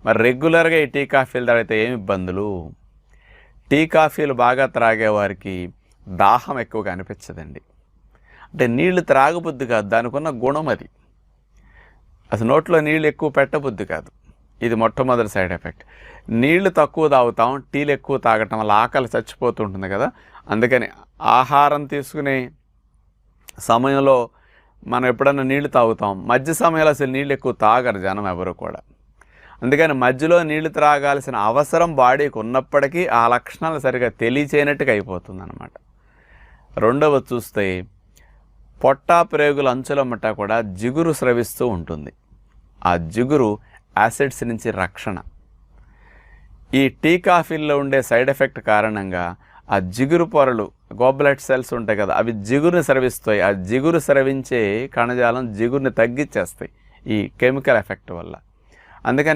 మరి రెగ్యులర్గా ఈ టీ కాఫీలు తాగితే ఏమి ఇబ్బందులు? టీ కాఫీలు బాగా త్రాగే వారికి దాహం ఎక్కువగా అనిపించదండి. అంటే నీళ్లు త్రాగబుద్ధి కాదు, దానికి ఉన్న గుణం అది. అసలు నోట్లో నీళ్ళు ఎక్కువ పెట్టబుద్ధి కాదు. ఇది మొట్టమొదటి సైడ్ ఎఫెక్ట్. నీళ్లు తక్కువ తాగుతాం, టీలు ఎక్కువ తాగటం వల్ల ఆకలి చచ్చిపోతుంటుంది కదా. అందుకని ఆహారం తీసుకునే సమయంలో మనం ఎప్పుడన్నా నీళ్లు తాగుతాం, మధ్య సమయంలో అసలు నీళ్ళు ఎక్కువ తాగరు జనం ఎవరు కూడా. అందుకని మధ్యలో నీళ్లు త్రాగాల్సిన అవసరం బాడీకి ఉన్నప్పటికీ ఆ లక్షణాలు సరిగా తెలియచేయనట్టుగా అయిపోతుంది అన్నమాట. రెండవది చూస్తే పొట్టా ప్రేగుల అంచులమ్మట కూడా జిగురు స్రవిస్తూ ఉంటుంది. ఆ జిగురు యాసిడ్స్ నుంచి రక్షణ. ఈ టీ కాఫీల్లో ఉండే సైడ్ ఎఫెక్ట్ కారణంగా ఆ జిగురు పొరలు, గోబ్లెట్ సెల్స్ ఉంటాయి కదా, అవి జిగురుని స్రవిస్తాయి. ఆ జిగురు స్రవించే కణజాలం జిగురుని తగ్గించేస్తాయి ఈ కెమికల్ ఎఫెక్ట్ వల్ల. అందుకని